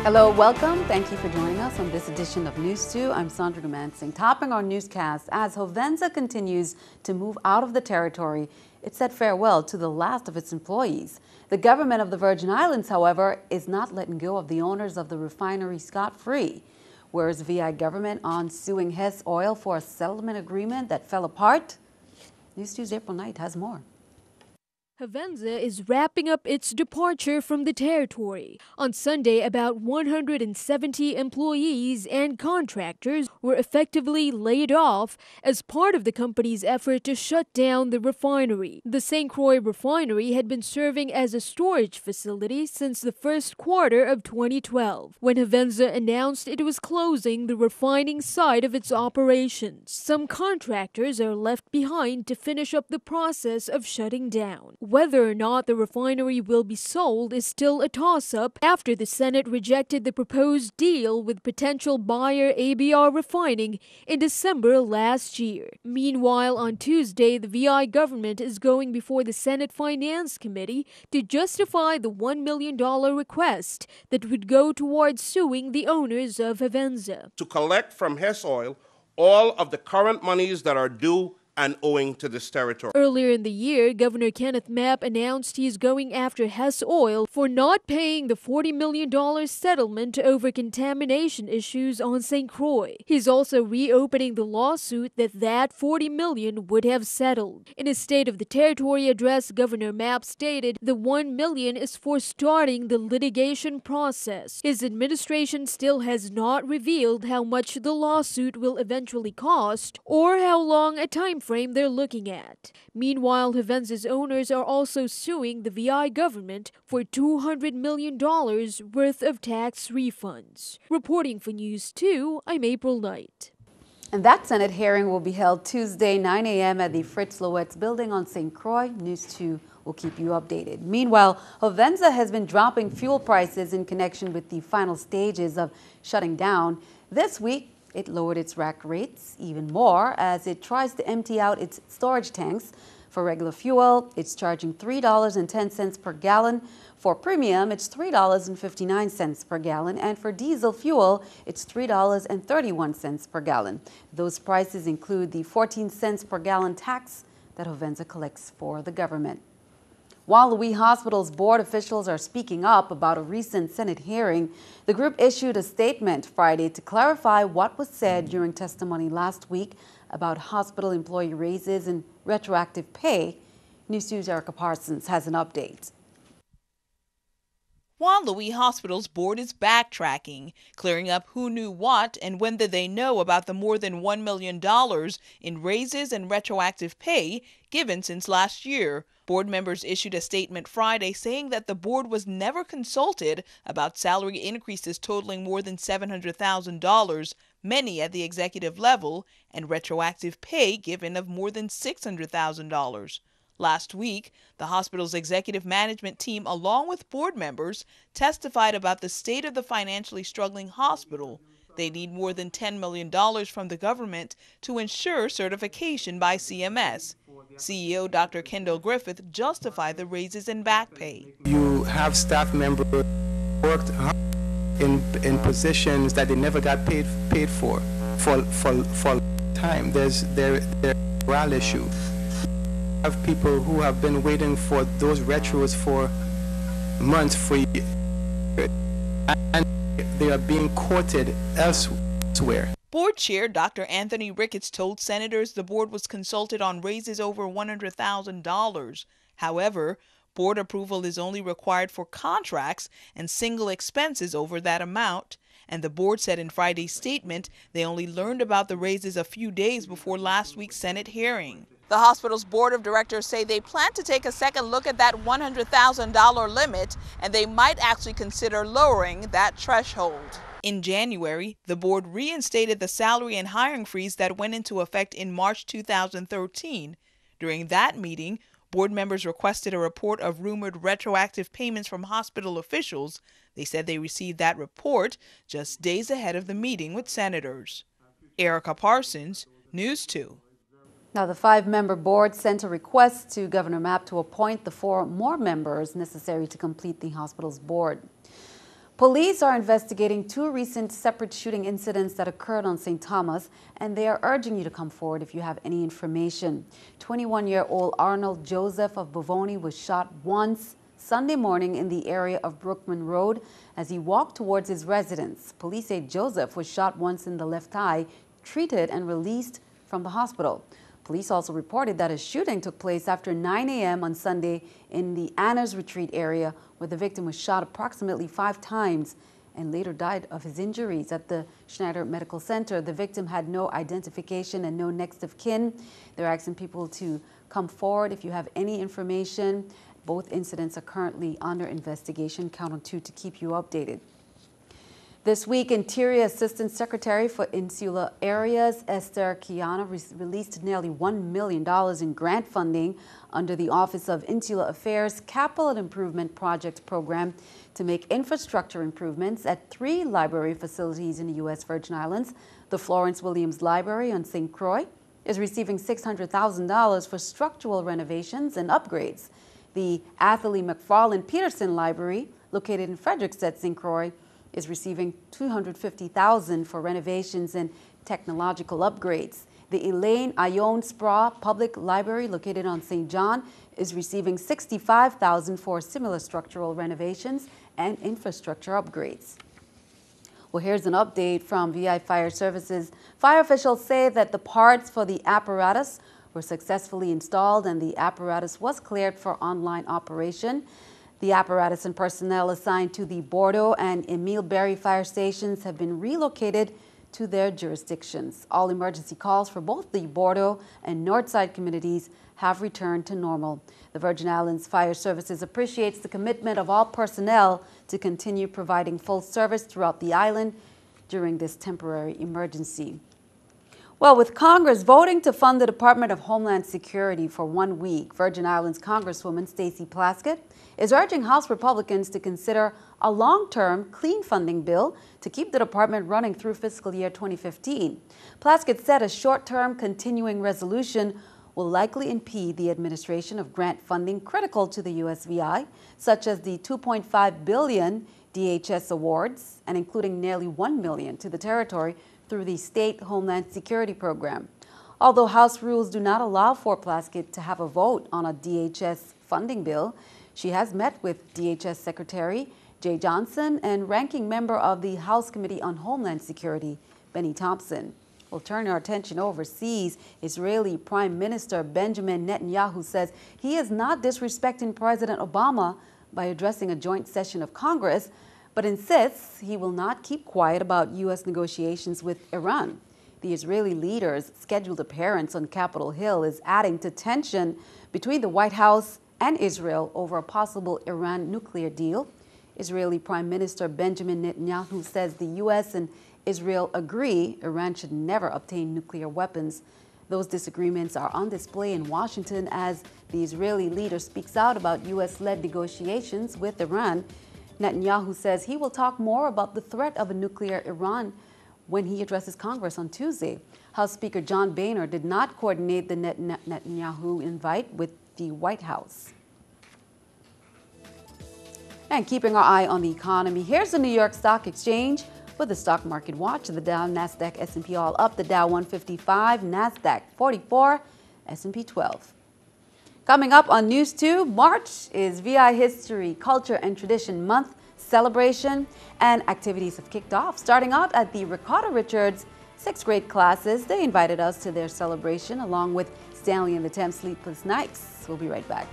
Hello, welcome. Thank you for joining us on this edition of News 2. I'm Sandra Dumansing. Topping our newscast, as Hovensa continues to move out of the territory, it said farewell to the last of its employees. The government of the Virgin Islands, however, is not letting go of the owners of the refinery scot-free. Where's the VI government on suing Hess Oil for a settlement agreement that fell apart? News 2's April Knight has more. Hovensa is wrapping up its departure from the territory. On Sunday, about 170 employees and contractors were effectively laid off as part of the company's effort to shut down the refinery. The St. Croix refinery had been serving as a storage facility since the first quarter of 2012, when Hovensa announced it was closing the refining side of its operations. Some contractors are left behind to finish up the process of shutting down. Whether or not the refinery will be sold is still a toss-up after the Senate rejected the proposed deal with potential buyer ABR Refining in December last year. Meanwhile, on Tuesday, the VI government is going before the Senate Finance Committee to justify the $1 million request that would go towards suing the owners of Hovensa. To collect from Hess Oil all of the current monies that are due and owing to this territory. Earlier in the year, Governor Kenneth Mapp announced he is going after Hess Oil for not paying the $40 million settlement over contamination issues on St. Croix. He's also reopening the lawsuit that $40 million would have settled. In his State of the Territory address, Governor Mapp stated the $1 million is for starting the litigation process. His administration still has not revealed how much the lawsuit will eventually cost or how long a time frame they're looking at. Meanwhile, Hovensa's owners are also suing the VI government for $200 million worth of tax refunds. Reporting for News 2, I'm April Knight. And that Senate hearing will be held Tuesday, 9 a.m. at the Fritz Loetz building on St. Croix. News 2 will keep you updated. Meanwhile, Hovensa has been dropping fuel prices in connection with the final stages of shutting down. This week, it lowered its rack rates even more as it tries to empty out its storage tanks. For regular fuel, it's charging $3.10 per gallon. For premium, it's $3.59 per gallon. And for diesel fuel, it's $3.31 per gallon. Those prices include the 14 cents per gallon tax that Hovensa collects for the government. While Louis Hospital's board officials are speaking up about a recent Senate hearing, the group issued a statement Friday to clarify what was said during testimony last week about hospital employee raises and retroactive pay. News 2's Erica Parsons has an update. Juan Louis Hospital's board is backtracking, clearing up who knew what and when did they know about the more than $1 million in raises and retroactive pay given since last year. Board members issued a statement Friday saying that the board was never consulted about salary increases totaling more than $700,000, many at the executive level, and retroactive pay given of more than $600,000. Last week, the hospital's executive management team, along with board members, testified about the state of the financially struggling hospital. They need more than $10 million from the government to ensure certification by CMS. CEO Dr. Kendall Griffith justified the raises in back pay. You have staff members worked hard in positions that they never got paid for time. There's a morale issue. You have people who have been waiting for those retros for months, for years, and they are being courted elsewhere. Board Chair Dr. Anthony Ricketts told senators the board was consulted on raises over $100,000. However, board approval is only required for contracts and single expenses over that amount. And the board said in Friday's statement they only learned about the raises a few days before last week's Senate hearing. The hospital's board of directors say they plan to take a second look at that $100,000 limit, and they might actually consider lowering that threshold. In January, the board reinstated the salary and hiring freeze that went into effect in March 2013. During that meeting, board members requested a report of rumored retroactive payments from hospital officials. They said they received that report just days ahead of the meeting with senators. Erica Parsons, News 2. Now, the 5-member board sent a request to Governor Mapp to appoint the 4 more members necessary to complete the hospital's board. Police are investigating two recent separate shooting incidents that occurred on St. Thomas, and they are urging you to come forward if you have any information. 21-year-old Arnold Joseph of Bovoni was shot once Sunday morning in the area of Brookman Road as he walked towards his residence. Police say Joseph was shot once in the left eye, treated and released from the hospital. Police also reported that a shooting took place after 9 a.m. on Sunday in the Anna's Retreat area, where the victim was shot approximately 5 times and later died of his injuries. At the Schneider Medical Center, the victim had no identification and no next of kin. They're asking people to come forward if you have any information. Both incidents are currently under investigation. Count on 2 to keep you updated. This week, Interior Assistant Secretary for Insular Areas, Esther Kiana, released nearly $1 million in grant funding under the Office of Insular Affairs Capital Improvement Project Program to make infrastructure improvements at 3 library facilities in the U.S. Virgin Islands. The Florence Williams Library on St. Croix is receiving $600,000 for structural renovations and upgrades. The Athalie McFarland Peterson Library, located in Frederiksted, St. Croix, is receiving $250,000 for renovations and technological upgrades. The Elaine Ione Spra Public Library, located on St. John, is receiving $65,000 for similar structural renovations and infrastructure upgrades. Well, here's an update from VI Fire Services. Fire officials say that the parts for the apparatus were successfully installed and the apparatus was cleared for online operation. The apparatus and personnel assigned to the Bordeaux and Emile Berry fire stations have been relocated to their jurisdictions. All emergency calls for both the Bordeaux and Northside communities have returned to normal. The Virgin Islands Fire Services appreciates the commitment of all personnel to continue providing full service throughout the island during this temporary emergency. Well, with Congress voting to fund the Department of Homeland Security for 1 week, Virgin Islands Congresswoman Stacey Plaskett is urging House Republicans to consider a long-term clean funding bill to keep the department running through fiscal year 2015. Plaskett said a short-term continuing resolution will likely impede the administration of grant funding critical to the USVI, such as the $2.5 billion DHS awards and including nearly $1 million to the territory through the State Homeland Security Program. Although House rules do not allow for Plaskett to have a vote on a DHS funding bill, she has met with DHS Secretary Jay Johnson and ranking member of the House Committee on Homeland Security, Benny Thompson. We'll turn our attention overseas. Israeli Prime Minister Benjamin Netanyahu says he is not disrespecting President Obama by addressing a joint session of Congress, but insists he will not keep quiet about U.S. negotiations with Iran. The Israeli leader's scheduled appearance on Capitol Hill is adding to tension between the White House and Israel over a possible Iran nuclear deal. Israeli Prime Minister Benjamin Netanyahu says the U.S. and Israel agree Iran should never obtain nuclear weapons. Those disagreements are on display in Washington as the Israeli leader speaks out about U.S.-led negotiations with Iran. Netanyahu says he will talk more about the threat of a nuclear Iran when he addresses Congress on Tuesday. House Speaker John Boehner did not coordinate the Netanyahu invite with the White House. And keeping our eye on the economy, here's the New York Stock Exchange with the stock market watch. The Dow, Nasdaq, S&P all up. The Dow 155, Nasdaq 44, S&P 12. Coming up on News 2, March is VI History, Culture and Tradition Month celebration, and activities have kicked off. Starting out at the Ricardo Richards 6th grade classes, they invited us to their celebration along with Stanley and the 10 Sleepless Nights. We'll be right back.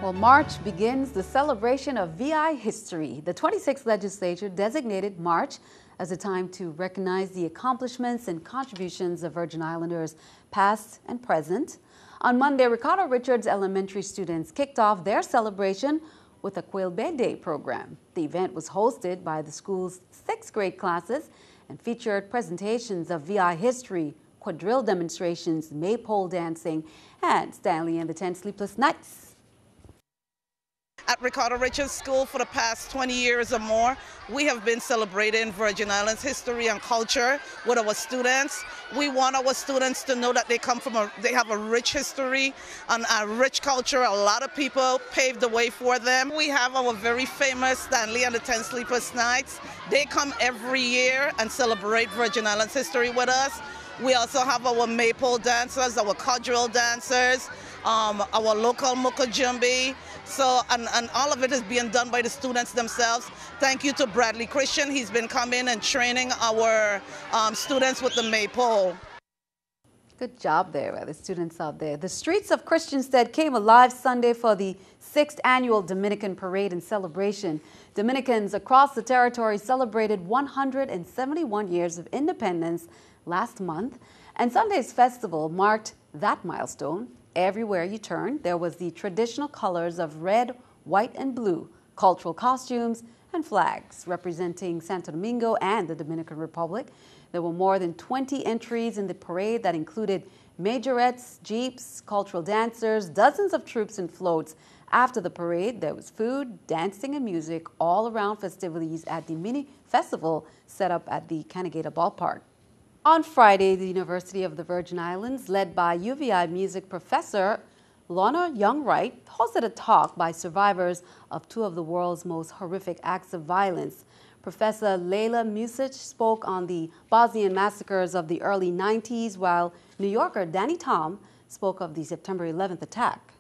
Well, March begins the celebration of VI history. The 26th legislature designated March as a time to recognize the accomplishments and contributions of Virgin Islanders, past and present. On Monday, Ricardo Richards elementary students kicked off their celebration with a Quail Day program. The event was hosted by the school's 6th grade classes and featured presentations of VI history, quadrille demonstrations, maypole dancing, and Stanley and the 10 Sleepless Nights. At Ricardo Richards School for the past 20 years or more, we have been celebrating Virgin Islands history and culture with our students. We want our students to know that they have a rich history and a rich culture. A lot of people paved the way for them. We have our very famous Stanley and the 10 Sleepless Nights. They come every year and celebrate Virgin Islands history with us. We also have our maypole dancers, our cudgel dancers, our local mukajumbi. So, and all of it is being done by the students themselves. Thank you to Bradley Christian. He's been coming and training our students with the maypole. Good job there by the students out there. The streets of Christiansted came alive Sunday for the 6th annual Dominican Parade and celebration. Dominicans across the territory celebrated 171 years of independence last month, and Sunday's festival marked that milestone. Everywhere you turn, there was the traditional colors of red, white, and blue, cultural costumes, and flags representing Santo Domingo and the Dominican Republic. There were more than 20 entries in the parade that included majorettes, jeeps, cultural dancers, dozens of troops and floats. After the parade, there was food, dancing, and music all around festivities at the mini festival set up at the Canigata Ballpark. On Friday, the University of the Virgin Islands, led by UVI music professor Lorna Young-Wright, hosted a talk by survivors of two of the world's most horrific acts of violence. Professor Leila Music spoke on the Bosnian massacres of the early 90s, while New Yorker Danny Tom spoke of the September 11th attack.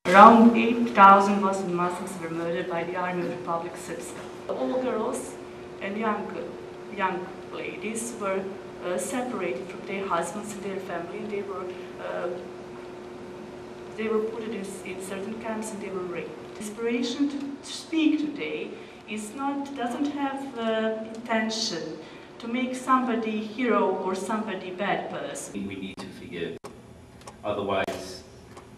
Around 8,000 Bosnian Muslims were murdered by the Army of the Republic Citizen. All girls and young ladies were separated from their husbands and their family, and they were put in certain camps and they were raped. Inspiration to speak today doesn't have intention to make somebody hero or somebody bad person. We need to forgive, otherwise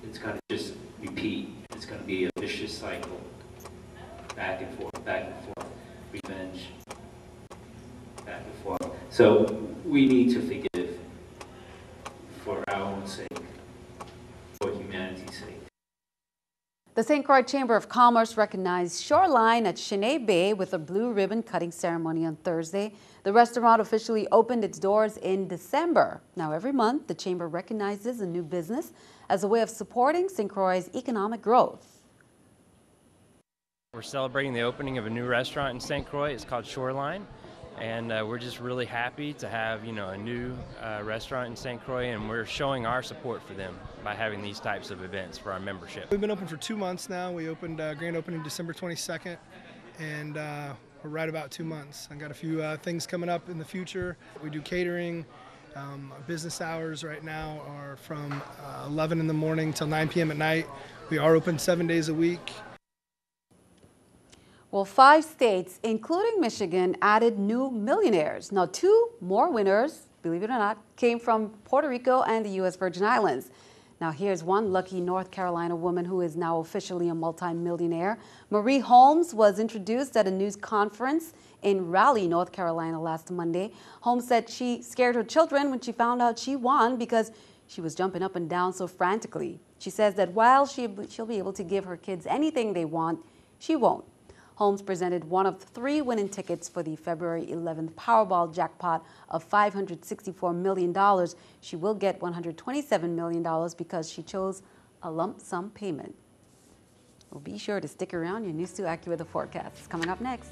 it's going to just repeat. It's going to be a vicious cycle, back and forth, revenge. Back and forth. So we need to forgive for our own sake, for humanity's sake. The St. Croix Chamber of Commerce recognized Shoreline at Cheney Bay with a blue ribbon cutting ceremony on Thursday. The restaurant officially opened its doors in December. Now, every month, the Chamber recognizes a new business as a way of supporting St. Croix's economic growth. We're celebrating the opening of a new restaurant in St. Croix. It's called Shoreline. And we're just really happy to have, a new restaurant in St. Croix, and we're showing our support for them by having these types of events for our membership. We've been open for 2 months now. We opened grand opening December 22nd, and we're right about 2 months. I've got a few things coming up in the future. We do catering. Business hours right now are from 11 in the morning till 9 p.m. at night. We are open 7 days a week. Well, 5 states, including Michigan, added new millionaires. Now, 2 more winners, believe it or not, came from Puerto Rico and the U.S. Virgin Islands. Now, here's one lucky North Carolina woman who is now officially a multimillionaire. Marie Holmes was introduced at a news conference in Raleigh, North Carolina last Monday. Holmes said she scared her children when she found out she won because she was jumping up and down so frantically. She says that while she'll be able to give her kids anything they want, she won't. Holmes presented one of 3 winning tickets for the February 11th Powerball jackpot of $564 million. She will get $127 million because she chose a lump sum payment. Well, be sure to stick around. Your News 2 AccuWeather forecast is coming up next.